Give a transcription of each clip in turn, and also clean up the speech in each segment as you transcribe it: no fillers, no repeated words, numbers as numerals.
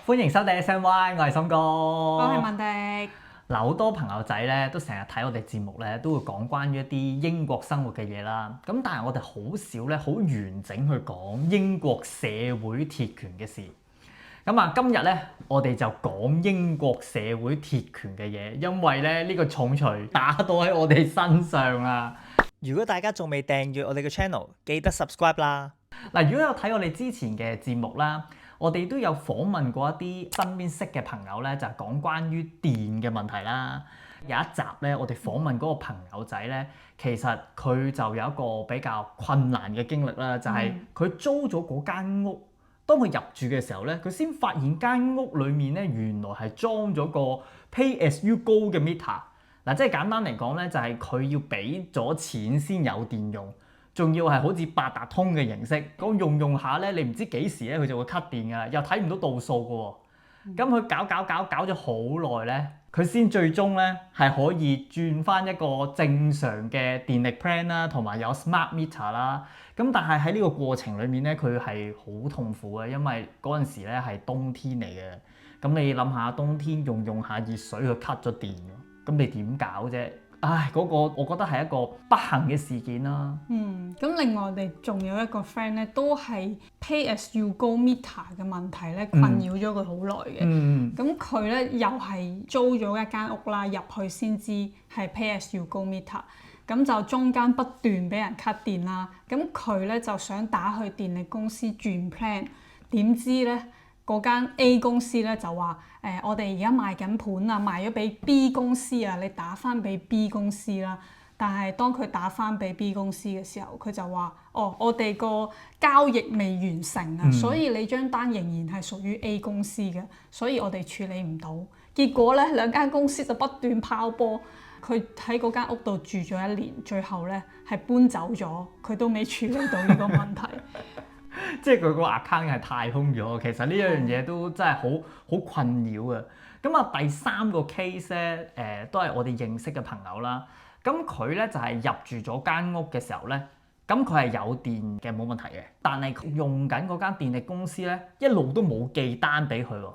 歡迎收睇 SMY，我係森哥，我係文迪。嗱，好多朋友仔咧都成日睇我哋節目咧，都會講關於一啲英國生活嘅嘢啦。咁但係我哋好少咧好完整去講英國社會鐵拳嘅事。咁啊，今日咧我哋就講英國社會鐵拳嘅嘢，因為咧呢個重錘打到喺我哋身上啦。如果大家仲未訂閱我哋嘅 channel，記得 subscribe 啦。嗱，如果有睇我哋之前嘅節目啦，我哋都有訪問過一啲身邊識嘅朋友咧，就係講關於電嘅問題啦。有一集咧，我哋訪問嗰個朋友仔咧，其實佢就有一個比較困難嘅經歷啦，就係佢租咗嗰間屋，當佢入住嘅時候咧，佢先發現間屋裡面咧原來係裝咗個 pay as you go 嘅 meter。嗱，即係簡單嚟講咧，就係佢要俾咗錢先有電用。仲要係好似八達通嘅形式，咁用下咧，你唔知幾時咧佢就會 cut 電㗎，又睇唔到度數㗎喎。咁佢搞咗好耐咧，佢先最終咧係可以轉翻一個正常嘅電力 plan 啦，同埋有 smart meter 啦。咁但係喺呢個過程裡面咧，佢係好痛苦嘅，因為嗰陣時咧係冬天嚟嘅。咁你諗下，冬天用下熱水佢 cut 咗電，咁你點搞啫？唉，嗰個我覺得係一個不幸嘅事件啦。咁另外我哋仲有一個 friend 咧，都係 pay as you go meter 嘅問題咧，困擾咗佢好耐嘅。咁佢咧又係租咗一間屋啦，入去先知係 pay as you go meter。咁就中間不斷俾人 cut 電啦。咁佢咧就想打去電力公司轉 plan，點知咧嗰間 A 公司咧就話我哋而家賣緊盤啊，賣咗俾 B 公司啊，你打翻俾 B 公司啦。但係當佢打翻俾 B 公司嘅時候，佢就話：我哋個交易未完成啊，所以你張單仍然係屬於 A 公司嘅，所以我哋處理唔到。結果咧兩間公司就不斷拋波，佢喺嗰間屋度住咗1年，最後咧係搬走咗，佢都未處理到呢個問題。即係佢個 account 係太空咗，其實呢一樣嘢都真係好困擾啊！咁啊，第三個 case 咧，都係我哋認識嘅朋友啦。咁佢咧就係入住咗間屋嘅時候咧，咁佢係有電嘅冇問題嘅，但係用緊嗰間電力公司咧一路都冇寄單俾佢喎。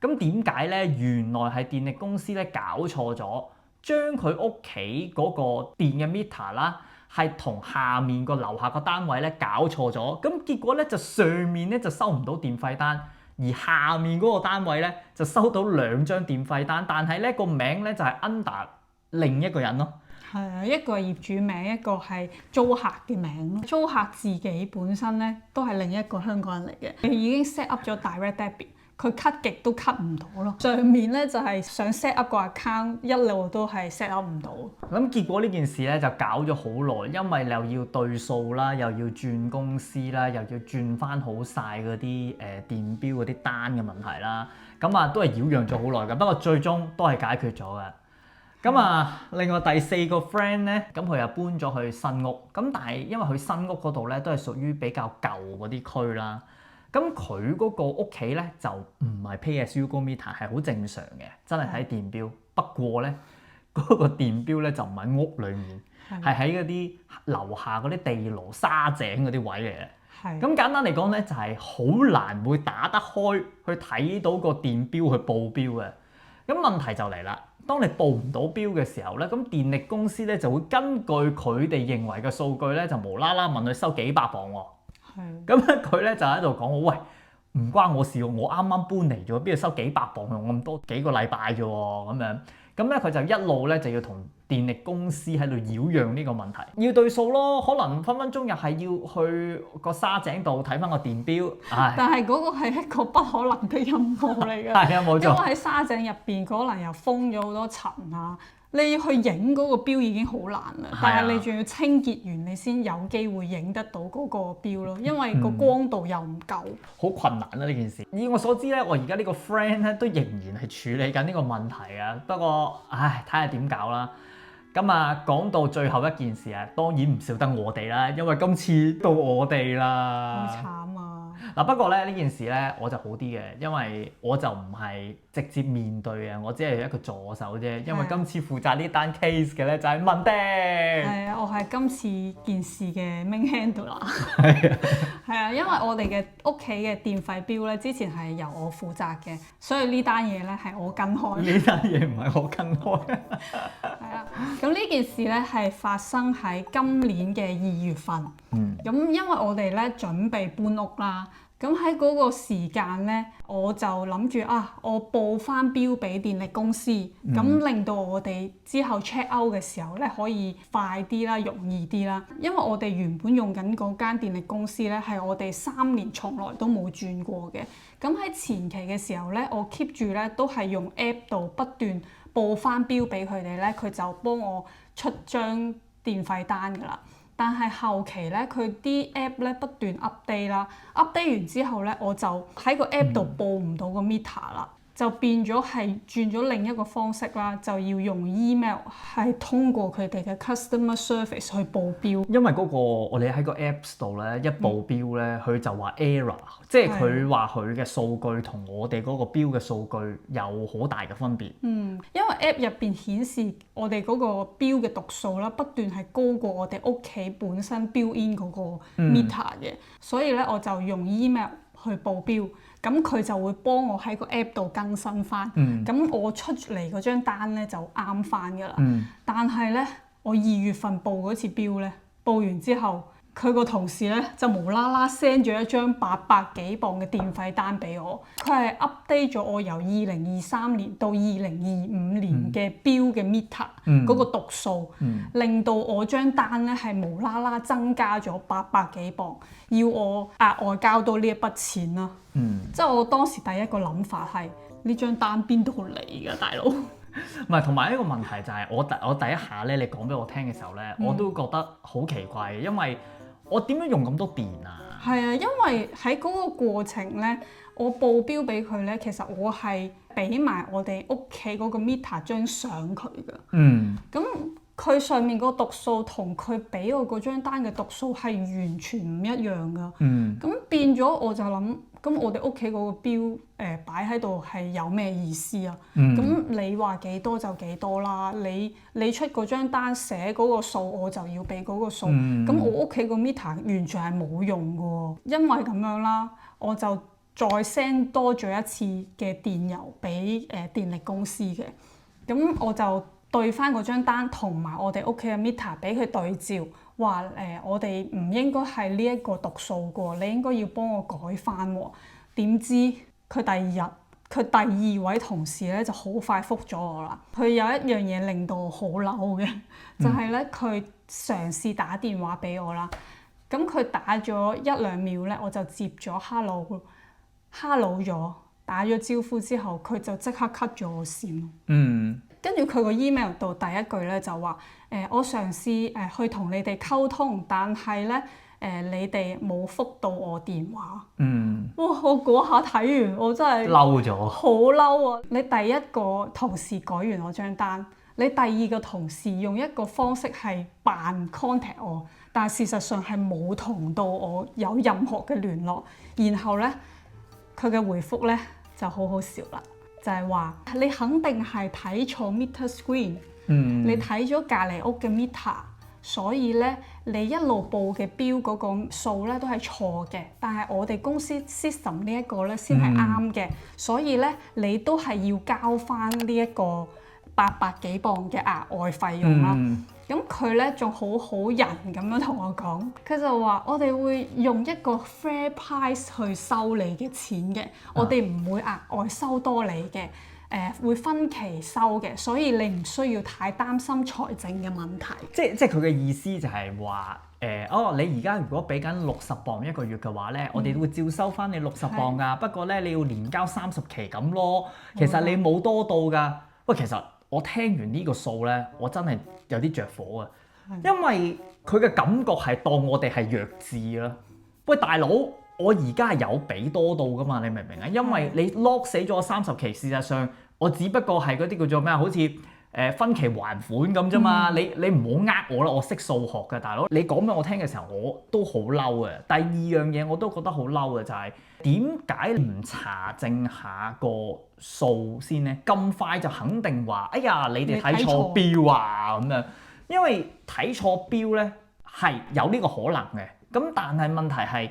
咁點解咧？原來係電力公司咧搞錯咗，將佢屋企嗰個電嘅 meter 啦，係同下面個樓下個單位咧搞錯咗，咁結果咧就上面咧就收唔到電費單，而下面嗰個單位咧就收到2張電費單，但係咧個名咧就係 under 另一個人咯。係啊，一個係業主名，一個係租客嘅名咯。租客自己本身咧都係另一個香港人嚟嘅，已經 set up 咗 direct debit，佢 cut 極都 cut 唔到咯。上面咧就係想 set up 個 account，一路都係 set up 唔到。咁結果呢件事咧就搞咗好耐，因為又要對數啦，又要轉公司啦，又要轉翻好晒嗰啲電錶嗰啲單嘅問題啦。咁啊都係擾攘咗好耐㗎，不過最終都係解決咗嘅。咁啊，另外第4個 friend 咧，咁佢又搬咗去新屋，咁但係因為佢新屋嗰度咧都係屬於比較舊嗰啲區啦，咁佢嗰個屋企咧就唔係 pay as you go meter，係好正常嘅，真係睇電錶。不過咧，嗰個電錶咧就唔喺屋裡面，係喺嗰啲樓下嗰啲地牢沙井嗰啲位嚟嘅。咁簡單嚟講咧，就係好難會打得開去睇到個電錶去報錶嘅。咁問題就嚟啦。當你報唔到標嘅時候咧，咁電力公司咧就會根據佢哋認為嘅數據咧，就無啦啦問佢收幾百磅喎。咁咧佢咧就喺度講：喂，唔關我事喎，我啱啱搬嚟咗，邊度收幾百磅用咁多幾個禮拜啫喎，咁樣。咁咧佢就一路咧就要同電力公司喺度擾攘呢個問題，要對數咯，可能分分鐘又係要去個沙井度睇翻個電錶。但係嗰個係一個不可能嘅任務嚟嘅。係啊，冇錯。因為喺沙井入邊可能又封咗好多塵啊，你要去影嗰個錶已經好難啦，但係你仲要清潔完你先有機會影得到嗰個錶咯，因為個光度又唔夠。好困難啊呢件事。以我所知咧，我而家呢個 friend 咧都仍然係處理緊呢個問題啊。不過，睇下點搞啦。咁啊，講到最後一件事啊，當然唔少得我哋啦，因為今次到我哋啦。好慘啊！嗱，不過咧呢件事咧我就好啲嘅，因為我就唔係直接面對嘅，我只係一個助手啫。因為今次負責呢單 case 嘅咧就係文迪。係啊，我係今次件事嘅 main handler。係啊，係啊，因為我哋嘅屋企嘅電費表咧，之前係由我負責嘅，所以呢單嘢咧係我跟開。呢單嘢唔係我跟開。係啊，咁呢件事咧係發生喺今年嘅2月份。咁因為我哋咧準備搬屋啦。咁喺嗰個時間咧，我就諗住我報翻標俾電力公司，咁令到我哋之後 check out 嘅時候咧可以快啲啦，容易啲啦。因為我哋原本用緊嗰間電力公司咧，係我哋3年從來都冇轉過嘅。咁喺前期嘅時候咧，我 keep 住咧都係用 app 度不斷報翻標俾佢哋咧，佢就幫我出張電費單㗎啦。但係後期咧，佢啲 app 咧不斷 update 啦，update 完之後咧，我就喺個 app 度報唔到個 meter 啦，就變咗係轉咗另一個方式啦，就要用 email 係通過佢哋嘅 customer service 去報標。因為嗰個我哋喺個 apps 度咧一報標咧，佢就話 error，即係佢話佢嘅數據同我哋嗰個標嘅數據有好大嘅分別。因為 app 入邊顯示我哋嗰個標嘅讀數啦，不斷係高過我哋屋企本身 built in 嗰個 meter 嘅，所以咧我就用 email 去報標，咁佢就會幫我喺個 app 度更新翻，咁我出嚟嗰張單咧就啱翻㗎啦。但係咧，我2月份報嗰次標咧，報完之後，佢個同事咧就無啦啦 send 咗一張800幾磅嘅電費單俾我，佢係 update 咗我由2023年到2025年嘅標嘅 meter 嗰個讀數，令到我張單咧係無啦啦增加咗800幾磅，要我額外交多呢一筆錢啦。即係我當時第一個諗法係呢張單邊度嚟㗎，大佬？唔係，同埋一個問題就係我第一下咧，你講俾我聽嘅時候咧，我都覺得好奇怪嘅，因為我點樣用咁多電啊？係啊，因為喺嗰個過程咧，我報標俾佢咧，其實我係俾埋我哋屋企嗰個 meter 張相佢㗎。咁佢上面個讀數同佢俾我嗰張單嘅讀數係完全唔一樣㗎。咁變咗我就諗，咁我哋屋企嗰個標擺喺度係有咩意思啊？咁你話幾多就幾多啦，你出嗰張單寫嗰個數，我就要俾嗰個數。咁我屋企個 meter 完全係冇用㗎喎，因為咁樣啦，我就再 send 多咗一次嘅電郵俾電力公司嘅。咁我就對翻嗰張單同埋我哋屋企嘅 meter 俾佢對照，話我哋唔應該係呢一個讀數㗎，你應該要幫我改翻喎。點知佢第二日佢第2位同事咧就好快覆咗我啦。佢有一樣嘢令到我好嬲嘅，就係咧佢嘗試打電話俾我啦。咁佢打咗1-2秒咧，我就接咗 hello 咗，打咗招呼之後，佢就即刻 cut 咗我線。跟住佢個 email 度第一句咧就話我嘗試去同你哋溝通，但係咧你哋冇覆到我電話。哇！我嗰下睇完，我真係嬲咗，好嬲啊！你第一個同事改完我張單，你第2個同事用一個方式係扮 contact 我，但係事實上係冇同到我有任何嘅聯絡。然後咧，佢嘅回覆咧就好好笑啦。就係話你肯定係睇錯 meter screen，你睇咗隔離屋嘅 meter，所以咧你一路報嘅標嗰個數咧都係錯嘅，但係我哋公司 system 呢一個咧先係啱嘅，所以咧你都係要交翻呢一個800幾磅嘅額外費用啦。咁佢咧仲好好人咁樣同我講，佢就話我哋會用一個 fair price 去收你嘅錢嘅，我哋唔會額外收多你嘅，會分期收嘅，所以你唔需要太擔心財政嘅問題。即係佢嘅意思就係話你而家如果俾緊60磅一個月嘅話咧，我哋會照收翻你60磅㗎，不過咧你要連交30期咁咯。其實你冇多到㗎。喂，其實我聽完呢個數咧，我真係有啲着火啊！因為佢嘅感覺係當我哋係弱智啦。喂，大佬，我而家係有俾多到㗎嘛？你明唔明啊？因為你 lock 死咗我30期，事實上我只不過係嗰啲叫做咩啊？好似分期還款咁啫嘛，你唔好呃我啦，我識數學嘅大佬，你講俾我聽嘅時候我都好嬲嘅。第二樣嘢我都覺得好嬲嘅就係點解唔查證下個數先呢？咁快就肯定話，哎呀你哋睇錯標啊咁樣，因為睇錯標咧係有呢個可能嘅，咁但係問題係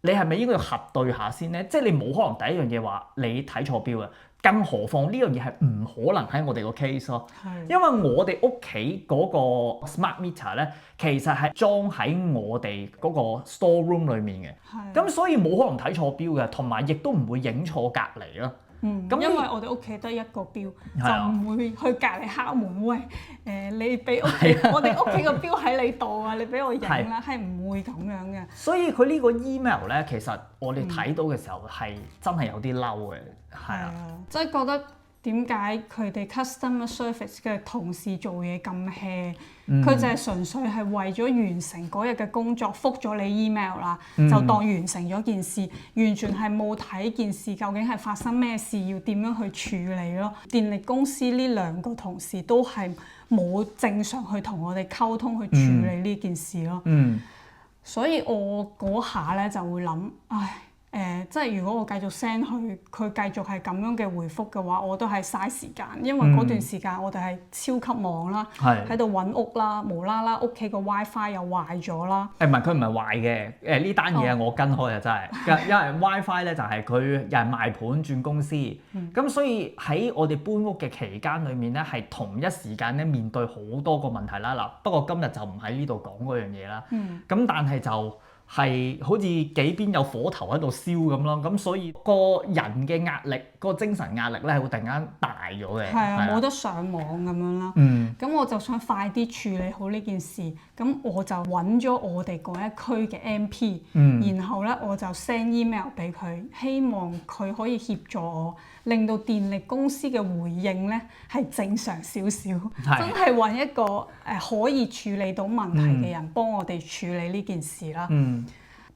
你係咪應該要核對下先呢？即係你冇可能第一樣嘢話你睇錯標嘅。更何況呢樣嘢係唔可能喺我哋個 case 咯，因為我哋屋企嗰個 smart meter 咧，其實係裝喺我哋嗰個 store room 裏面嘅，咁所以冇可能睇錯標嘅，同埋亦都唔會影錯隔離咯。咁因為我哋屋企得一個標，就唔會去隔離敲門，喂你俾屋企我哋屋企個標喺你度啊，你俾我影啦，係唔會咁樣嘅。所以佢呢個 email 咧，其實我哋睇到嘅時候係真係有啲嬲嘅，係啊，即係覺得點解佢哋 customer service 嘅同事做嘢咁 hea？佢就係純粹係為咗完成嗰日嘅工作，覆咗你 email 啦，就當完成咗件事，完全係冇睇件事究竟係發生咩事，要點樣去處理咯。電力公司呢兩個同事都係冇正常去同我哋溝通去處理呢件事咯。所以我嗰下咧就會諗，唉。即係如果我繼續 send 去，佢繼續係咁樣嘅回覆嘅話，我都係嘥時間，因為嗰段時間我哋係超級忙啦，喺度揾屋啦，無啦啦屋企個 WiFi 又壞咗啦。唔係佢唔係壞嘅，呢單嘢我跟開啊真係，因為 WiFi 咧就係佢又係賣盤轉公司，咁所以喺我哋搬屋嘅期間裏面咧，係同一時間咧面對好多個問題啦。嗱，不過今日就唔喺呢度講嗰樣嘢啦。咁但係就係好似幾邊有火頭喺度燒咁咯，咁所以個人嘅壓力，個精神壓力咧係會突然間大咗嘅。係啊，冇得上網咁樣啦。咁我就想快啲處理好呢件事，咁我就揾咗我哋嗰一區嘅 MP，然後咧我就 send email 俾佢，希望佢可以協助我，令到電力公司嘅回應咧係正常少少，真係揾一個可以處理到問題嘅人幫我哋處理呢件事啦。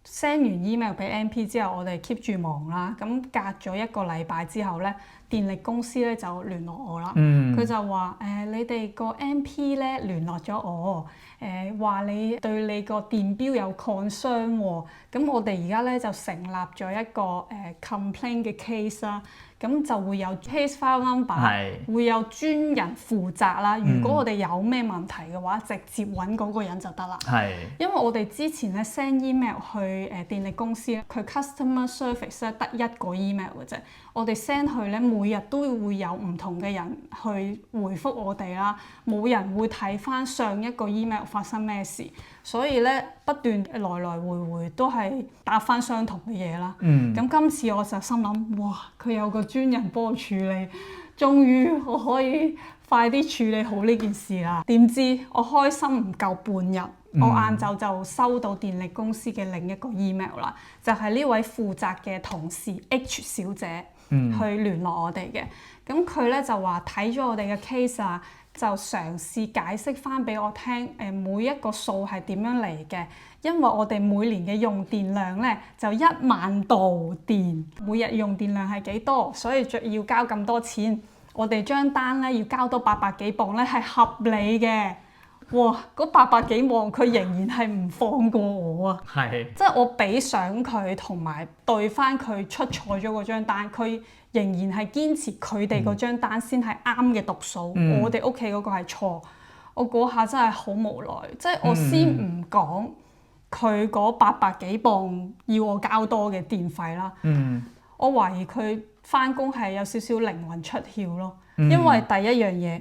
send 完 email 俾 MP 之後，我哋 keep 住忙啦。咁隔咗一個禮拜之後咧，電力公司咧就聯絡我啦。佢就話你哋個 MP 咧聯絡咗我，話你對你個電錶有 concern 喎。咁我哋而家咧就成立咗一個complaint 嘅 case 啦。咁就會有 case file number，會有專人負責啦。如果我哋有咩問題嘅話，直接揾嗰個人就得啦。因為我哋之前咧 send email 去電力公司咧，佢 customer service 咧得一個 email 嘅啫。我哋 send 去咧，每日都會有唔同嘅人去回覆我哋啦，冇人會睇翻上一個 email 發生咩事，所以咧不斷來來回回都係答翻相同嘅嘢啦。咁今次我就心諗，哇！佢有個專人幫我處理，終於我可以快啲處理好呢件事啦。點知我開心唔夠半日，我晏晝就收到電力公司嘅另一個 email 啦，就係呢位負責嘅同事 H 小姐去聯絡我哋嘅。咁佢咧就話睇咗我哋嘅 case 啊，就嘗試解釋翻俾我聽，每一個數係點樣嚟嘅。因為我哋每年嘅用電量咧就1萬度電，每日用電量係幾多，所以要交咁多錢。我哋張單咧要交多800幾磅咧係合理嘅。哇！嗰800幾磅佢仍然係唔放過我啊！即係我俾相佢同埋對翻佢出錯咗嗰張單，佢仍然係堅持佢哋嗰張單先係啱嘅讀數，我哋屋企嗰個係錯。我嗰下真係好無奈，即係我先唔講佢嗰800幾磅要我交多嘅電費啦。我懷疑佢翻工係有少少靈魂出竅咯，因為第一樣嘢。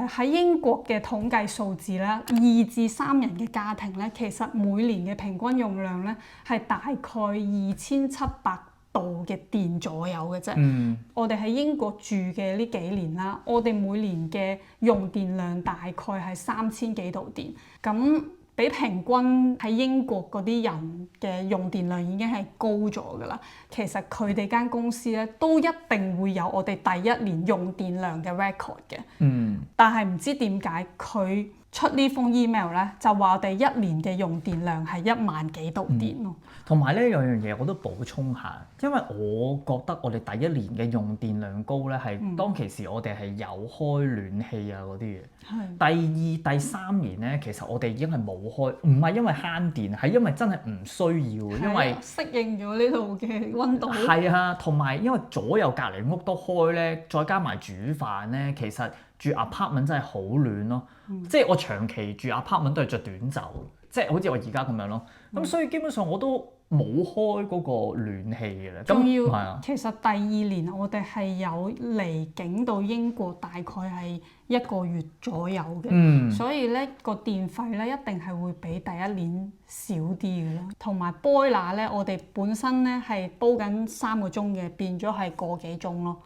喺英國嘅統計數字咧，2至3人嘅家庭咧，其實每年嘅平均用量咧係大概2700度嘅電左右嘅啫。我哋喺英國住嘅呢幾年啦，我哋每年嘅用電量大概係3000幾度電，咁比平均喺英國嗰啲人嘅用電量已經係高咗㗎啦。其實佢哋間公司咧都一定會有我哋第一年用電量嘅 record 嘅。但係唔知點解佢出呢封 email 咧，就話我哋一年嘅用電量係1萬幾度電咯。同埋呢有樣嘢我都補充下，因為我覺得我哋第一年嘅用電量高咧，係當其時我哋係有開暖氣啊嗰啲嘢。第二、第三年咧，其實我哋已經係冇開，唔係因為慳電，係因為真係唔需要，因為適應咗呢度嘅溫度。係啊，同埋因為左右隔離屋都開咧，再加埋煮飯咧，其實住 apartment 真係好暖咯。即係我長期住 apartment 都係着短袖，即係好似我而家咁樣咯。咁所以基本上我都冇開嗰個暖氣嘅啦。仲要係啊，其實第二年我哋係有離境到英國，大概係1個月左右嘅。所以咧個電費咧一定係會比第一年少啲嘅咯。同埋 boiler 咧，我哋本身咧係煲緊3個鐘嘅，變咗係個幾鐘咯。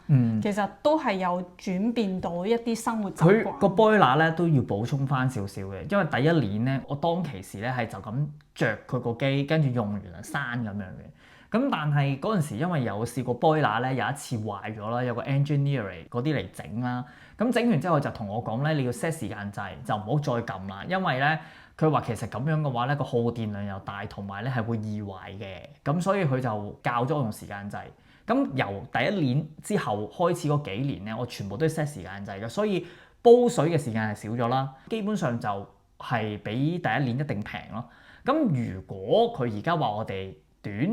其實都係有轉變到一啲生活習慣。佢個 boiler 咧都要補充翻少少嘅，因為第一年咧我當其時咧係就咁着佢個機，跟住用完就閂咁樣嘅。咁但係嗰陣時因為有試過 boiler 咧有一次壞咗啦，有個 engineer 嗰啲嚟整啦。咁整完之後就同我講咧，你要 set 時間掣，就唔好再撳啦，因為咧佢話其實咁樣嘅話咧個耗電量又大，同埋咧係會易壞嘅。咁所以佢就教咗我用時間掣。咁由第一年之後開始嗰幾年咧，我全部都 set 時間掣嘅，所以煲水嘅時間係少咗啦。基本上就係比第一年一定平咯。咁如果佢而家話我哋短一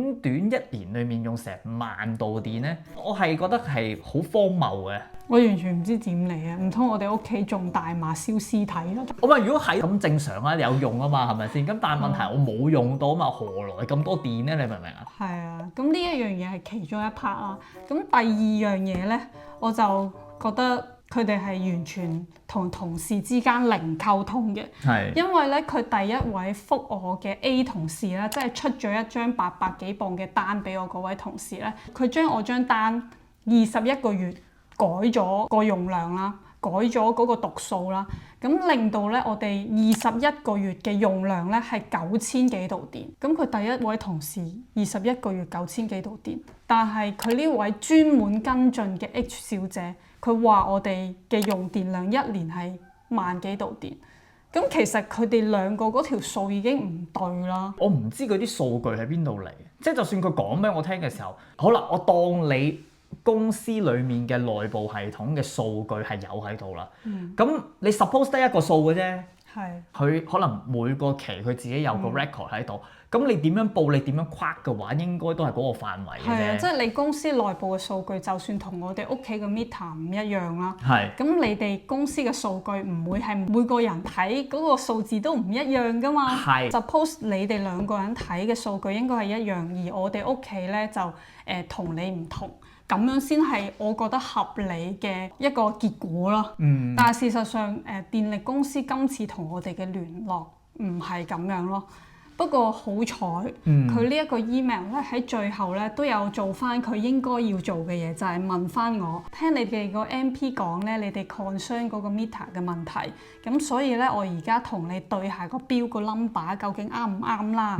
年裡面用成萬度電咧，我係覺得係好荒謬嘅。我完全唔知點嚟啊！唔通我哋屋企種大麻燒屍體咯？我話如果係咁正常啊，有用啊嘛，係咪先？咁但係問題我冇用到啊嘛，何來咁多電咧？你明唔明啊？係啊，咁呢一樣嘢係其中一 part 啦。咁第二樣嘢咧，我就覺得佢哋係完全同同事之間零溝通嘅。係。因為咧，佢第一位覆我嘅 A 同事咧，即係出咗一張800幾磅嘅單俾我嗰位同事咧，佢將我張單21個月改咗個用量啦，改咗嗰個讀數啦，咁令到咧我哋21個月嘅用量咧係9000幾度電。咁佢第一位同事21個月9000幾度電，但係佢呢位專門跟進嘅 H 小姐，佢話我哋嘅用電量一年係萬幾度電。咁其實佢哋兩個嗰條數已經唔對啦。我唔知嗰啲數據喺邊度嚟，即係就算佢講俾我聽嘅時候，好啦，我當你公司裡面嘅內部系統嘅數據係有喺度啦，咁你 suppose 得一個數嘅啫，佢可能每個期佢自己有個 record 喺度，咁你點樣報，你點樣框嘅話，應該都係嗰個範圍嘅啫。係啊，即係你公司內部嘅數據，就算同我哋屋企嘅 meter 唔一樣啦，咁你哋公司嘅數據唔會係每個人睇嗰個數字都唔一樣噶嘛。Suppose 你哋兩個人睇嘅數據應該係一樣，而我哋屋企咧就同你唔同。咁樣先係我覺得合理嘅一個結果咯。但係事實上，電力公司今次同我哋嘅聯絡唔係咁樣咯。不過好彩，佢呢一個 email 咧喺最後咧都有做翻佢應該要做嘅嘢，就係問翻我，聽你哋個 MP 講咧，你哋 concern 嗰個 meter 嘅問題。咁所以咧，我而家同你對下個標個 number 究竟啱唔啱啦。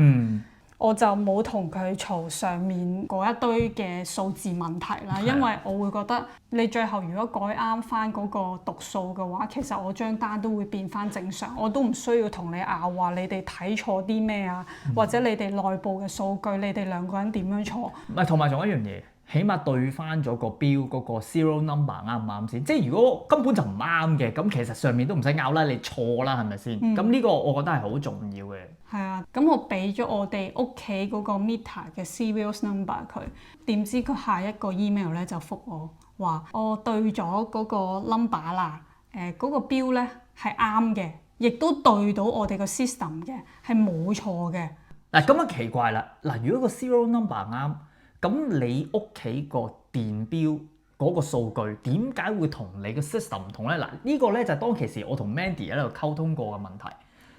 我就冇同佢嘈上面嗰一堆嘅數字問題啦，因為我會覺得你最後如果改啱翻嗰個讀數嘅話，其實我張單都會變翻正常，我都唔需要同你拗話你哋睇錯啲咩啊，或者你哋內部嘅數據，你哋兩個人點樣錯？唔係，同埋仲有一樣嘢。起碼對翻咗個標嗰個 serial number 啱唔啱先？即係如果根本就唔啱嘅，咁其實上面都唔使拗啦，你錯啦，係咪先？咁呢個我覺得係好重要嘅。係啊，咁我俾咗我哋屋企嗰個 meter 嘅 serial number 佢，點知佢下一個 email 咧就覆我話我對咗嗰個 number 啦，嗰個標咧係啱嘅，亦都對到我哋個 system 嘅，係冇錯嘅。嗱咁啊奇怪啦，嗱如果個 serial number 啱。咁你屋企個電錶嗰個數據點解會同你嘅 system 唔同咧？嗱，呢個咧就係當其時我同 Mandy 喺度溝通過嘅問題，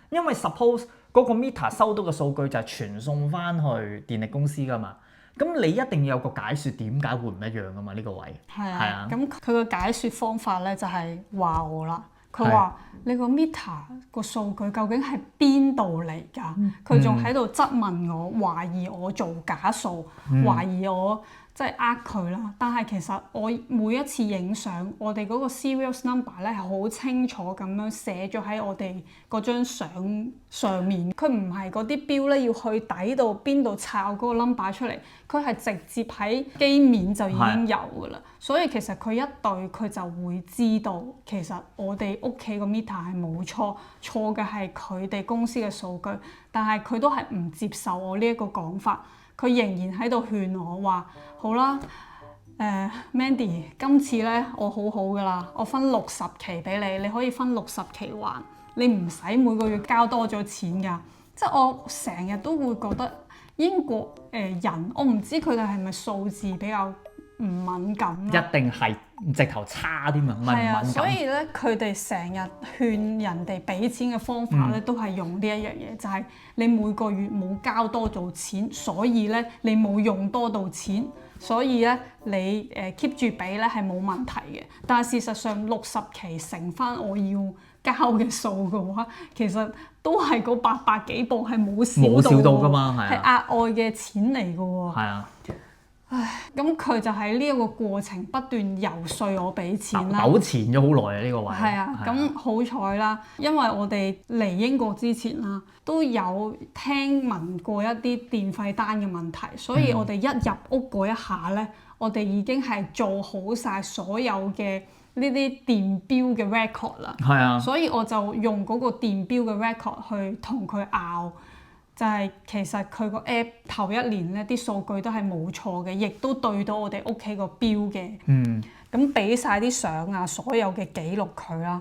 因為 suppose 嗰個 meter 收到嘅數據就係傳送翻去電力公司噶嘛，咁你一定要有個解説點解會唔一樣噶嘛？呢個位係啊，咁佢個解説方法咧就係話我啦。佢話：你個 meter 個數據究竟係邊度嚟㗎？佢仲喺度質問我，懷疑我做假數，懷疑我即係佢啦。但係其實我每一次影相，我哋嗰個 serial number 咧係好清楚咁樣寫咗喺我哋嗰張相上面。佢唔係嗰啲錶咧要去底度邊度抄嗰個 number 出嚟，佢係直接喺機面就已經有㗎啦。所以其實佢一對佢就會知道，其實我哋屋企個 meter 係冇錯，錯嘅係佢哋公司嘅數據。但係佢都係唔接受我呢一個講法，佢仍然喺度勸我話：好啦，Mandy，今次咧我好好㗎啦，我分60期俾你，你可以分60期還，你唔使每個月交多咗錢㗎。即係我成日都會覺得英國人，我唔知佢哋係咪數字比較唔敏感啦，一定係直頭差啲嘛，唔係唔敏感。所以咧，佢哋成日勸人哋俾錢嘅方法咧，都係用呢一樣嘢，就係你每個月冇交多到錢，所以咧你冇用多到錢，所以咧你keep 住俾咧係冇問題嘅。但係事實上60期乘翻我要交嘅數嘅話，其實都係嗰800幾磅係冇少到㗎嘛，係額外嘅錢嚟㗎喎。係啊。唉，咁佢就喺呢一個過程不斷游説我俾錢啦，糾纏咗好耐啊呢個位。係啊，咁好彩啦，因為我哋嚟英國之前啦，都有聽聞過一啲電費單嘅問題，所以我哋一入屋嗰一下咧，我哋已經係做好晒所有嘅呢啲電錶嘅 record 啦。係啊，所以我就用嗰個電錶嘅 record 去同佢拗。就係其實佢個 app 頭一年咧啲數據都係冇錯嘅，亦都對到我哋屋企個錶嘅。咁俾晒啲相啊，所有嘅記錄佢啦。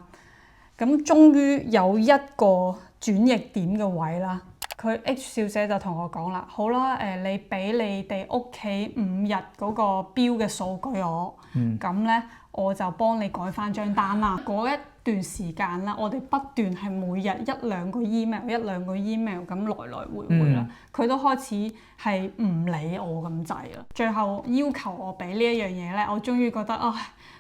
咁終於有一個轉捩點嘅位啦。佢 H 小姐就同我講啦：好啦，你俾你哋屋企5日嗰個錶嘅數據我，咁咧我就幫你改翻張單啦。嗰一段時間啦，我哋不斷係每日1、2個 email 咁來來回回啦。佢都開始係唔理我咁滯啦。最後要求我俾呢一樣嘢咧，我終於覺得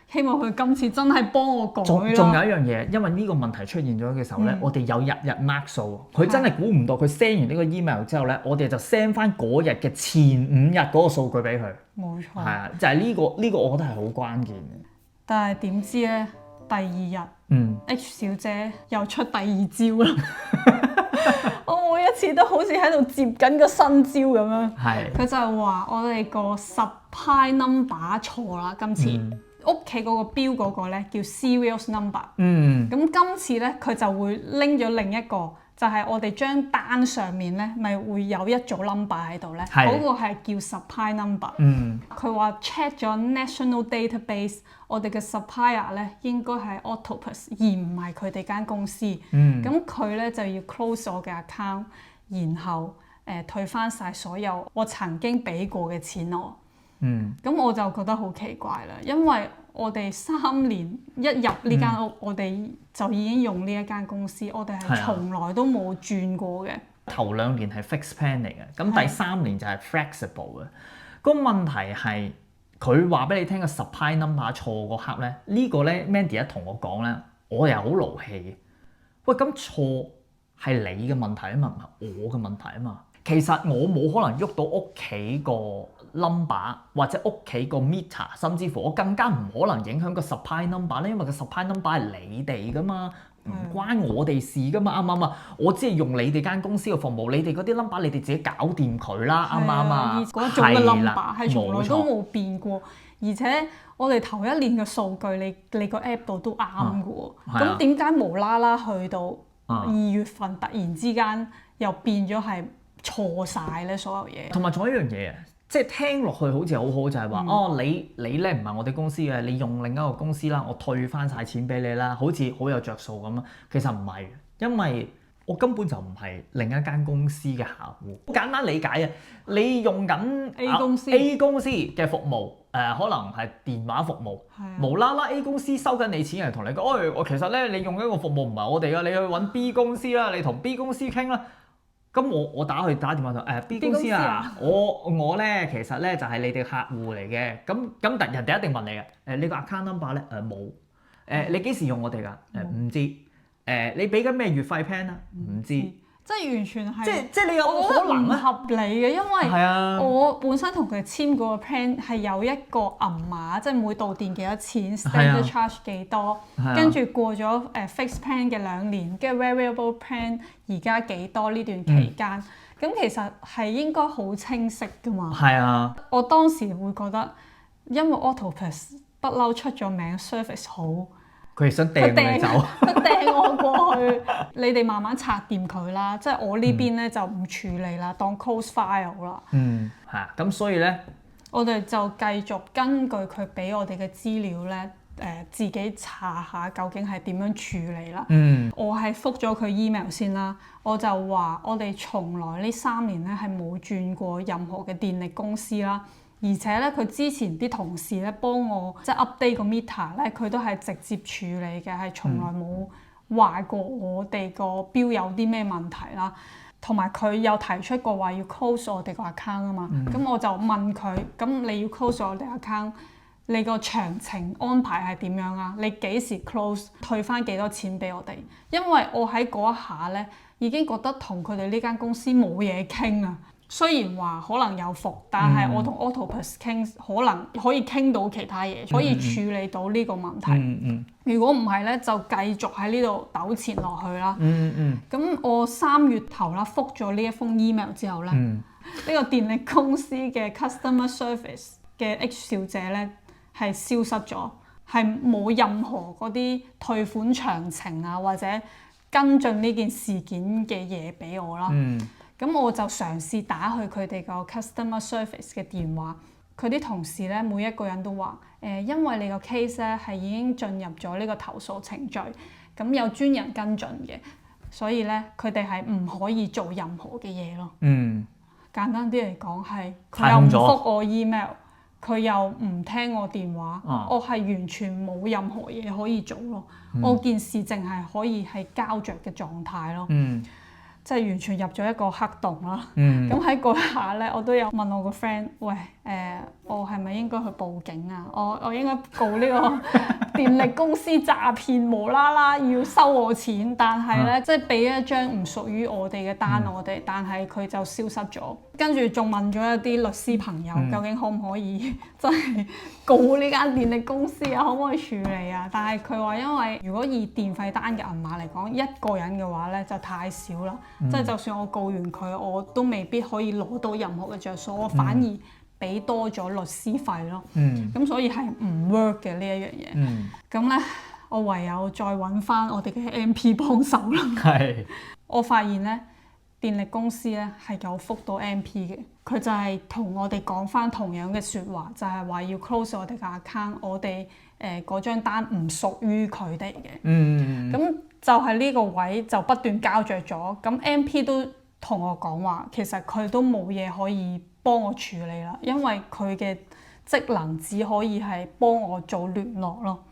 希望佢今次真係幫我改啦。仲有一樣嘢，因為呢個問題出現咗嘅時候咧，我哋有日 mark 數。佢真係估唔到，佢 send 完呢個 email 之後咧，我哋就 send 翻嗰日嘅前5日嗰個數據俾佢。冇錯。係啊，就係呢個，我覺得係好關鍵嘅。但係點知咧，第2日，H 小姐又出第2招啦。我每一次都好似喺度接緊個新招咁樣。佢就係話我哋個 supply number 錯啦，今次。屋企嗰個錶嗰個咧叫 serial number，咁今次咧佢就會拎咗另一個，就係我哋張單上面咧咪會有一組 number 喺度咧，嗰個係叫 supply number。佢話 check 咗 national database， 我哋嘅 supplier 咧應該係 Octopus 而唔係佢哋間公司。咁佢咧就要 close 我嘅 account， 然後退翻晒所有我曾經俾過嘅錢我。咁我就覺得好奇怪啦，因為我哋3年一入呢間屋，我哋就已經用呢一間公司，我哋係從來都冇轉過嘅。頭2年係 fixed plan 嚟嘅，咁第3年就係 flexible 嘅。個問題係佢話俾你聽個 supply number 錯嗰刻咧，呢個咧 Mandy 一同我講咧，我又好勞氣嘅。喂，咁錯係你嘅問題啊嘛，唔係我嘅問題啊嘛。其實我冇可能喐到屋企個 number 或者屋企個 meter， 甚至乎我更加唔可能影響個 supply number 咧，因為個 supply number 係你哋噶嘛，唔關我哋事噶嘛，啱唔啱啊？我只係用你哋間公司嘅服務，你哋嗰啲 number 你哋自己搞掂佢啦，啱唔啱啊？嗰種嘅 number 係從來都冇變過，而且我哋頭1年嘅數據你個 app 度都啱嘅喎，咁點解無啦啦去到2月份突然之間又變咗係錯晒咧所有嘢？同埋仲有一樣嘢，即係聽落去好似好好，就係話你咧唔係我哋公司嘅，你用另一個公司啦，我退翻晒錢俾你啦，好似好有着數咁啊！其實唔係，因為我根本就唔係另一間公司嘅客戶。簡單理解啊，你用緊 A 公司嘅服務，可能係電話服務，無啦啦 A 公司收緊你錢，人同你講，我其實咧你用緊個服務唔係我哋噶，你去揾 B 公司啦，你同 B 公司傾啦。咁我打電話同B 公司啊，我咧其實咧就係你哋客戶嚟嘅，咁人哋一定問你嘅，你個 account number 咧冇，你幾時用我哋㗎？唔知，你俾緊咩月費 plan 啊？唔知，即係完全係，即係你有冇我覺得可能咧？唔合理嘅，因為係啊，我本身同佢簽嗰個 plan 係有一個銀碼，即係每度電幾多錢係啊，standard charge 幾多，係啊跟住過咗fixed plan 嘅2年，跟住 variable plan 而家幾多呢段期間，咁其實係應該好清晰噶嘛。係啊，我當時會覺得，因為 Octopus 不嬲出咗名 service 好。佢係想掟你走。佢掟我過去，你哋慢慢拆掂佢啦。即係我呢邊咧就唔處理啦，當 close file 啦。係啊，咁所以咧，我哋就繼續根據佢俾我哋嘅資料咧，自己查下究竟係點樣處理啦。我係覆咗佢 email 先啦，我就話我哋從來呢3年咧係冇轉過任何嘅電力公司啦。而且咧，佢之前啲同事咧幫我即係 update 個 meter 咧，佢都係直接處理嘅，係從來冇話過我哋個標有啲咩問題啦。同埋佢有提出過話要 close 我哋個 account 啊嘛。咁我就問佢：咁你要 close 我哋 account，你個詳情安排係點樣啊？你幾時 close？退翻幾多錢俾我哋？因為我喺嗰一下咧已經覺得同佢哋呢間公司冇嘢傾啊。雖然話可能有伏，但係我同 Octopus 傾可能可以傾到其他嘢，可以處理到呢個問題。如果唔係咧，就繼續喺呢度糾纏落去啦。咁我3月頭啦，覆咗呢一封 email 之後咧，呢個電力公司嘅 customer service 嘅 H 小姐咧係消失咗，係冇任何嗰啲退款詳情啊，或者跟進呢件事件嘅嘢俾我啦。咁我就嘗試打去佢哋個 customer service 嘅電話，佢啲同事咧每一個人都話因為你個 case 咧係已經進入咗呢個投訴程序，咁有專人跟進嘅，所以咧佢哋係唔可以做任何嘅嘢咯。簡單啲嚟講係佢又唔覆我 email， 佢又唔聽我電話，我係完全冇任何嘢可以做咯。我件事淨係可以係膠着嘅狀態咯。即係完全入咗一個黑洞啦。咁喺嗰下咧，我都有問我個 friend：喂，我係咪應該去報警啊？我應該告呢個電力公司詐騙，無啦啦要收我錢，但係咧即係俾一張唔屬於我哋嘅單我哋，但係佢就消失咗。跟住仲問咗一啲律師朋友，究竟可唔可以真係告呢間電力公司啊？可唔可以處理啊？但係佢話因為如果以電費單嘅銀碼嚟講，一個人嘅話咧就太少啦。即係就算我告完佢，我都未必可以攞到任何嘅着數，我反而俾多咗律師費咯。咁所以係唔 work 嘅呢一樣嘢。咁咧，我唯有再揾翻我哋嘅 MP 幫手啦。我發現咧，電力公司咧係有覆到 MP 嘅，佢就係同我哋講翻同樣嘅説話，就係話要 close 我哋嘅 account，我哋嗰張單唔屬於佢哋嘅。咁就係呢個位就不斷膠着咗，咁 MP 都同我講話，其實佢都冇嘢可以幫我處理啦，因為佢嘅職能只可以係幫我做聯絡咯。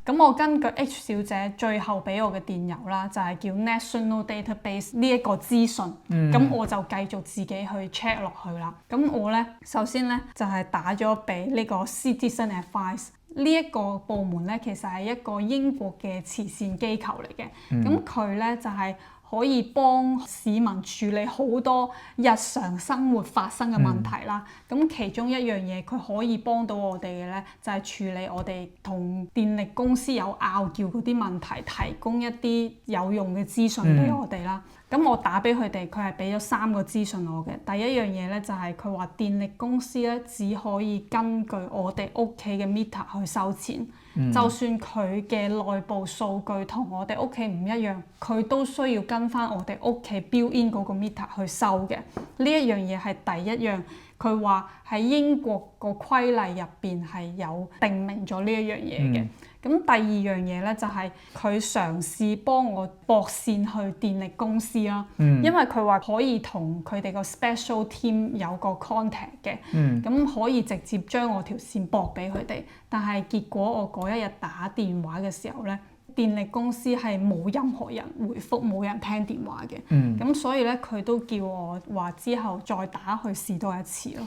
咁我根據 H 小姐最後俾我嘅電郵啦，就係叫 National Database 呢一個資訊，咁我就繼續自己去 check 落去啦。咁我咧首先咧就係打咗俾呢個 Citizen Advice。呢一個部門咧，其實係一個英國嘅慈善機構嚟嘅。咁佢咧就係可以幫市民處理好多日常生活發生嘅問題啦。咁其中一樣嘢佢可以幫到我哋嘅咧，就係處理我哋同電力公司有拗撬嗰啲問題，提供一啲有用嘅資訊俾我哋啦。咁我打俾佢哋，佢係俾咗3個資訊我嘅。第一樣嘢咧就係佢話電力公司咧只可以根據我哋屋企嘅 meter 去收錢，就算佢嘅內部數據同我哋屋企唔一樣，佢都需要跟翻我哋屋企 built in 嗰個 meter 去收嘅。呢一樣嘢係第一樣，佢話喺英國個規例入邊係有定明咗呢一樣嘢嘅。咁第二樣嘢咧就係佢嘗試幫我駁線去電力公司啦。因為佢話可以同佢哋個 special team 有個 contact 嘅，咁可以直接將我條線駁俾佢哋。但係結果我嗰一日打電話嘅時候咧，電力公司係冇任何人回覆，冇人聽電話嘅。咁所以咧佢都叫我話之後再打去試多一次咯。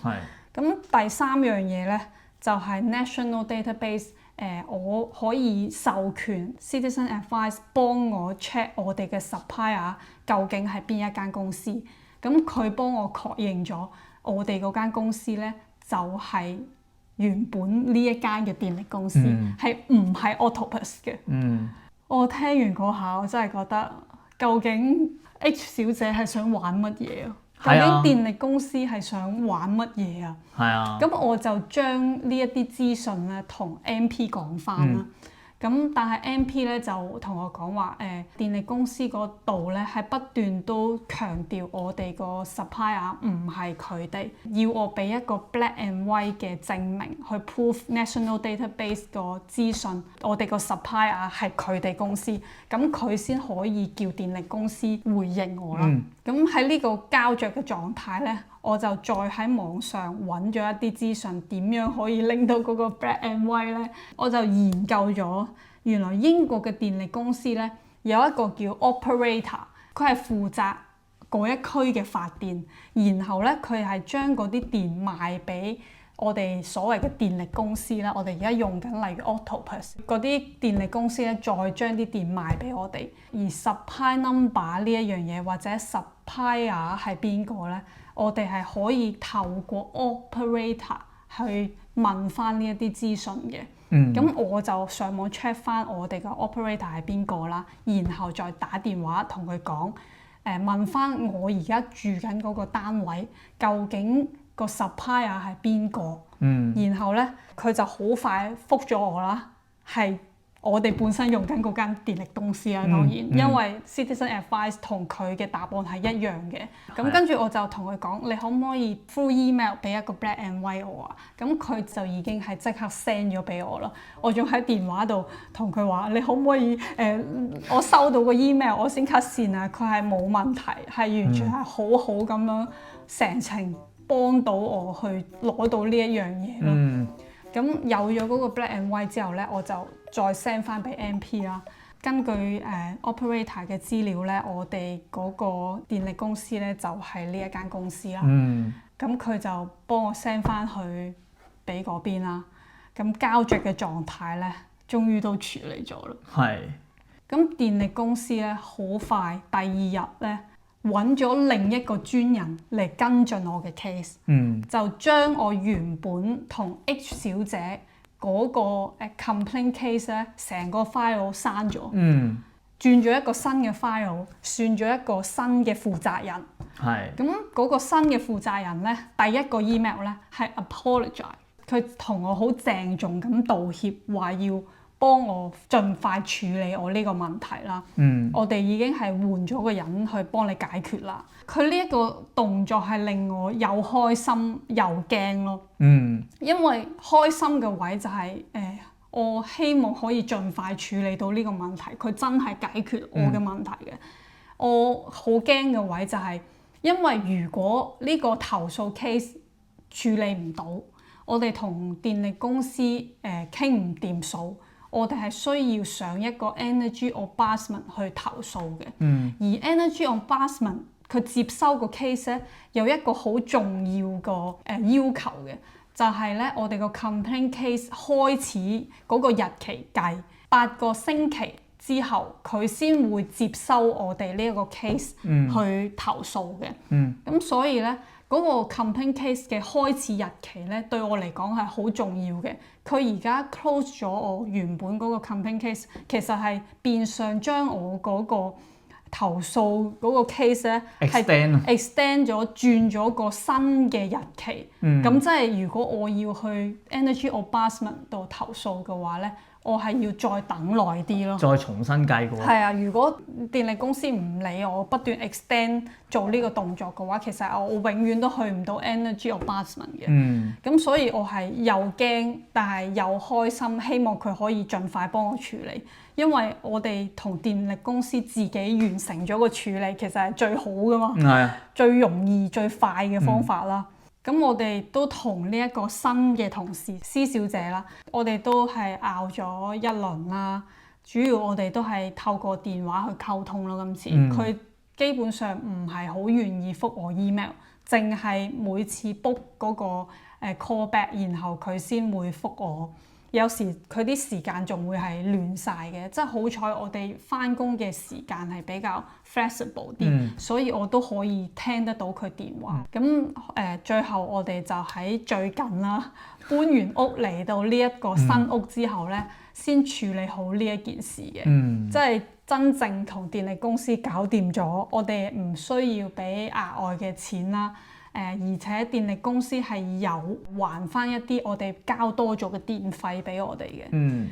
咁第3樣嘢咧就係 National Database 我可以授權 Citizen Advice 幫我 check 我哋嘅 supplier 究竟係邊一間公司。咁佢幫我確認咗我哋嗰間公司咧就係原本呢一間嘅電力公司，係唔係 Octopus 嘅。我聽完嗰下，我真係覺得究竟 H 小姐係想玩乜嘢啊？究竟電力公司係想玩乜嘢啊？係啊。咁我就將呢一啲資訊咧同 MP 講翻啦。咁但係 MP 咧就同我講話電力公司嗰度咧係不斷都強調我哋個 supplier 唔係佢哋，要我俾一個 black and white 嘅證明去 prove national database 個資訊，我哋個 supplier 係佢哋公司，咁佢先可以叫電力公司回應我啦。咁喺呢個膠着嘅狀態咧，我就再喺網上揾咗一啲資訊，點樣可以拎到嗰個 black and white 咧？我就研究咗，原來英國嘅電力公司咧有一個叫 operator， 佢係負責嗰一區嘅發電，然後咧佢係將嗰啲電賣俾我哋所謂嘅電力公司啦。我哋而家用緊例如 Octopus 嗰啲電力公司咧，再將啲電賣俾我哋。而 supply number 呢一樣嘢或者 supplier 係邊個咧？我哋係可以透過 operator 去問翻呢一啲資訊嘅。咁我就上網 check 翻我哋嘅 operator 係邊個啦，然後再打電話同佢講，問翻我而家住緊嗰個單位究竟個 supplier 係邊個。然後咧佢就好快覆咗我啦，係我哋本身用緊嗰間電力公司啊，當然，因為 Citizen Advice 同佢嘅答案係一樣嘅。咁跟住我就同佢講，你可唔可以 through email 俾一個 black and white 我啊？咁佢就已經係即刻 send 咗俾我啦。我仲喺電話度同佢話，你可唔可以我收到個 email 我先 cut 線啊？佢係冇問題，係完全係好好咁樣成程幫到我去攞到呢一樣嘢咯。咁有咗嗰個 black and white 之後咧，我就再 send 翻俾 MP 啦。根據operator 嘅資料咧，我哋嗰個電力公司咧就係呢一間公司啦。咁佢就幫我 send 翻去俾嗰邊啦。咁膠着嘅狀態咧，終於都處理咗啦。係。咁電力公司咧，好快第二日咧，揾咗另一個專人嚟跟進我嘅 case，就將我原本同 H 小姐嗰個complaint case 咧，成個 file 刪咗，轉咗一個新嘅 file， 算咗一個新嘅負責人。咁嗰個新嘅負責人咧，第一個 email 咧係 apologize， 佢同我好鄭重咁道歉，話要幫我盡快處理我呢個問題啦。我哋已經係換咗個人去幫你解決啦。佢呢一個動作係令我又開心又驚咯。因為開心嘅位就係我希望可以盡快處理到呢個問題，佢真係解決我嘅問題嘅。我好驚嘅位就係因為如果呢個投訴 case 處理唔到，我哋同電力公司傾唔掂數，我哋係需要上一個 Energy Ombudsman 去投訴嘅。而 Energy Ombudsman 佢接收個 case 咧，有一個好重要個要求嘅，就係咧我哋個 complaint case 開始嗰個日期計8個星期之後，佢先會接收我哋呢一個 case 去投訴嘅。咁所以咧嗰個 complaint case 嘅開始日期咧，對我嚟講係好重要嘅。佢而家 close 咗我原本嗰個 complaint case， 其實係變相將我嗰個投訴嗰個 case 咧係 extend 咗，轉咗個新嘅日期。咁即係如果我要去 Energy Ombudsman 度投訴嘅話咧，我係要再等耐啲咯，再重新計過。係啊，如果電力公司唔理我，不斷 extend 做呢個動作嘅話，其實我永遠都去唔到 Energy Ombudsman 嘅。咁所以我係又驚，但係又開心，希望佢可以盡快幫我處理。因為我哋同電力公司自己完成咗個處理，其實係最好噶嘛，最容易最快嘅方法啦。咁我哋都同呢一個新嘅同事施小姐啦，我哋都係拗咗一輪啦。主要我哋都係透過電話去溝通咯。今次佢基本上唔係好願意覆我 email， 淨係每次 book 嗰個call back，然後佢先會覆我。有時佢啲時間仲會係亂晒嘅，即係好彩我哋返工嘅時間係比較 flexible 啲，所以我都可以聽得到佢電話。咁最後我哋就喺最近啦，搬完屋嚟到呢一個新屋之後咧，先處理好呢一件事嘅，即係真正同電力公司搞掂咗，我哋唔需要俾額外嘅錢啦。而且電力公司係有還翻一啲我哋交多咗嘅電費俾我哋嘅。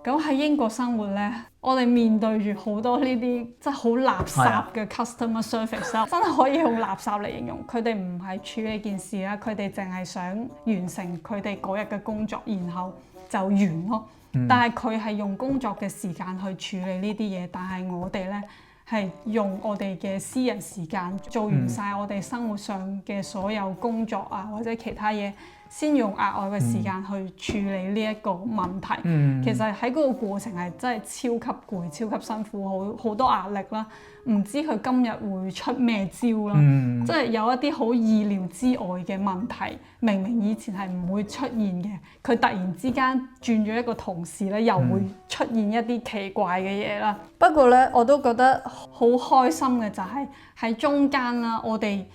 咁喺英國生活咧，我哋面對住好多呢啲真係好垃圾嘅 customer service 啦，真係可以用垃圾嚟形容。佢哋唔係處理件事啦，佢哋淨係想完成佢哋嗰日嘅工作，然後就完咯。但係佢係用工作嘅時間去處理呢啲嘢，但係我哋咧係用我哋嘅私人時間做完晒我哋生活上嘅所有工作啊，或者其他嘢，先用額外嘅時間去處理呢一個問題。其實喺嗰個過程係真係超級攰、超級辛苦，好多壓力啦。唔知佢今日會出咩招啦，即係有一啲好意料之外嘅問題，明明以前係唔會出現嘅，佢突然之間轉咗一個同事咧，又會出現一啲奇怪嘅嘢啦。不過咧，我都覺得好開心嘅就係喺中間啦，我哋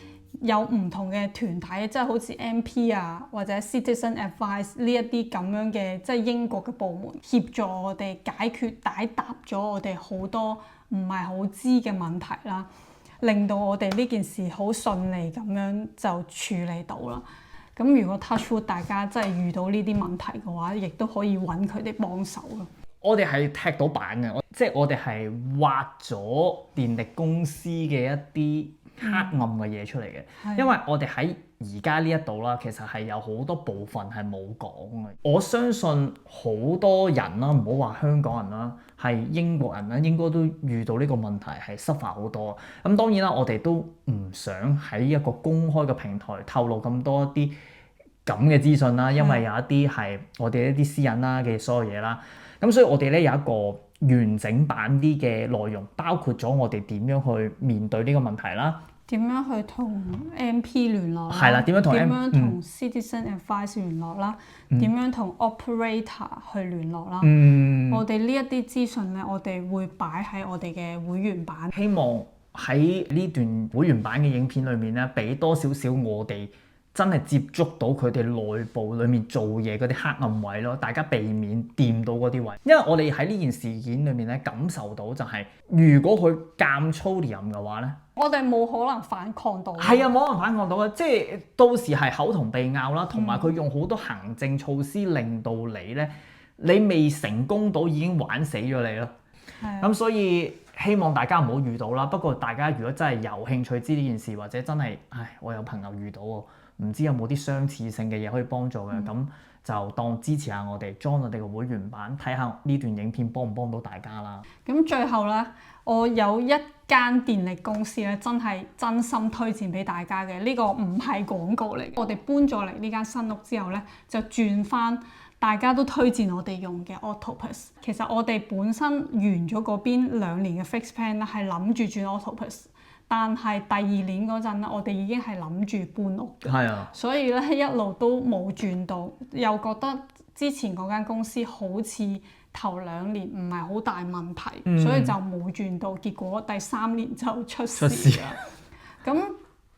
有唔同嘅團體，即係好似 MP 啊或者 Citizen Advice 呢一啲咁樣嘅，即係英國嘅部門協助我哋解答咗我哋好多唔係好知嘅問題啦，令到我哋呢件事好順利咁樣就處理到啦。咁如果 touch wood 大家真係遇到呢啲問題嘅話，亦都可以揾佢哋幫手咯。我哋係踢到板嘅，即係我哋係挖咗電力公司嘅一啲黑暗嘅嘢出嚟嘅，因為我哋喺而家呢一度啦，其實係有好多部分係冇講嘅。我相信好多人啦，唔好話香港人啦，係英國人啦，應該都遇到呢個問題係 suffer 好多。咁當然啦，我哋都唔想喺一個公開嘅平台透露咁多一啲咁嘅資訊啦，因為有一啲係我哋一啲私隱啦嘅所有嘢啦。咁所以我哋咧有一個完整版啲嘅內容，包括咗我哋點樣去面對呢個問題啦，點樣去同 MP 聯絡啦，係啦，點樣同 Citizen Advice 聯絡啦，點樣同 Operator 去聯絡啦。我哋呢一啲資訊咧，我哋會擺喺我哋嘅會員版。希望喺呢段會員版嘅影片裏面咧，俾多少少我哋真係接觸到佢哋內部裡面做嘢嗰啲黑暗位咯，大家避免掂到嗰啲位，因為我哋喺呢件事件裏面咧感受到就係，如果佢監粗廉嘅話咧，我哋冇可能反抗到。係啊，冇可能反抗到嘅，即係到時係口同鼻拗啦，同埋佢用好多行政措施令到你咧，你未成功到已經玩死咗你咯。咁所以希望大家唔好遇到啦。不過大家如果真係有興趣知呢件事，或者真係我有朋友遇到喎，唔知有冇啲相似性嘅嘢可以幫助嘅，咁就當支持下我哋 join 我哋嘅會員版，睇下呢段影片幫唔幫到大家啦。咁最後咧，我有一間電力公司咧，真係真心推薦俾大家嘅。呢個唔係廣告嚟嘅。我哋搬咗嚟呢間新屋之後咧，就轉翻大家都推薦我哋用嘅 Octopus。其實我哋本身完咗嗰邊2年嘅 fixed plan 咧，係諗住轉 Octopus。但係第2年嗰陣咧，我哋已經係諗住搬屋嘅，所以咧一路都冇轉到，又覺得之前嗰間公司好似頭2年唔係好大問題，所以就冇轉到。結果第3年就出事啦。咁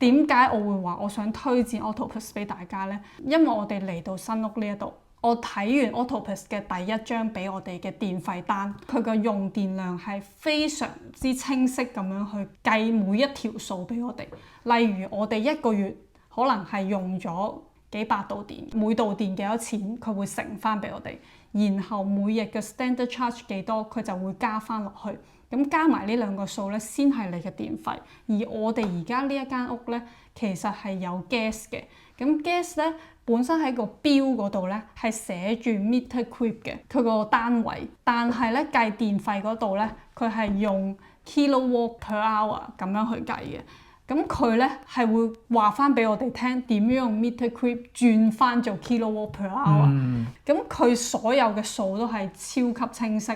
點解我會話我想推薦 Octopus 俾大家呢？因為我哋嚟到新屋呢一度，我睇完 Octopus 嘅第1張俾我哋嘅電費單，佢個用電量係非常之清晰咁樣去計每一條數俾我哋。例如我哋1個月可能係用咗幾百度電，每度電幾多錢，佢會乘翻俾我哋。然後每日嘅 standard charge 幾多，佢就會加翻落去。咁加埋呢2個數咧，先係你嘅電費。而我哋而家呢一間屋咧，其實係有 gas 嘅。咁 gas 咧本身喺個標嗰度咧係寫住 meter cube 嘅，佢個單位。但係咧計電費嗰度咧，佢係用 kilowatt per hour 咁樣去計嘅。咁佢咧係會話翻俾我哋聽點樣用 meter cube 轉翻做 kilowatt per hour。咁佢所有嘅數都係超級清晰。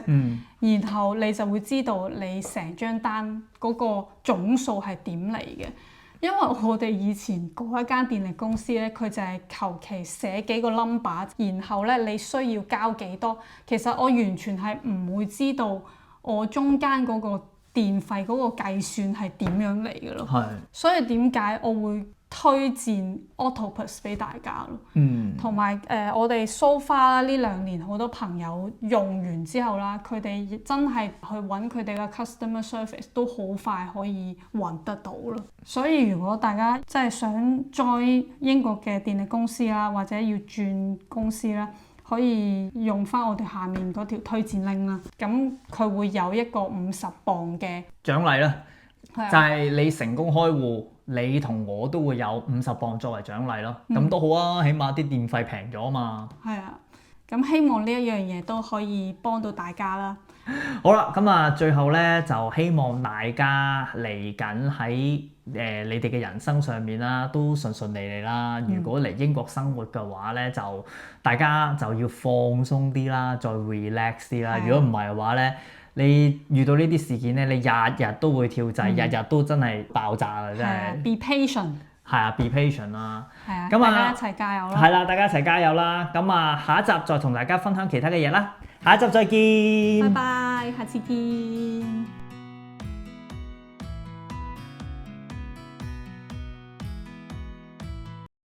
然後你就會知道你成張單嗰個總數係點嚟嘅。因為我哋以前嗰一間電力公司咧，佢就係求其寫幾個 number， 然後咧你需要交幾多，其實我完全係唔會知道我中間嗰個電費嗰個計算係點樣嚟嘅咯。係。所以點解我會推薦 Octopus 俾大家咯？同埋我哋 so far 呢2年好多朋友用完之後啦，佢哋真係去揾佢哋嘅 customer service 都好快可以揾得到咯。所以如果大家真係想 join 英國嘅電力公司啦，或者要轉公司啦，可以用翻我哋下面嗰條推薦 link 啦。咁佢會有一個50磅嘅獎勵啦，就係你成功開戶。你同我都會有50磅作為獎勵咯，咁都好啊，起碼啲電費平咗啊嘛。係啊，咁希望呢一樣嘢都可以幫到大家啦。好啦，咁啊，最後咧就希望大家嚟緊喺你哋嘅人生上面啦，都順順利利啦。如果嚟英國生活嘅話咧，就大家就要放鬆啲啦，再 relax 啲啦。如果唔係嘅話咧，你遇到呢啲事件咧，你日日都會跳掣，日日都真係爆炸啦，真係。Be patient。係啊，be patient 啦。係啊，咁大家一齊加油啦。係啦，大家一齊加油啦。咁啊，下一集再同大家分享其他嘅嘢啦。下一集再見。拜拜，下次見。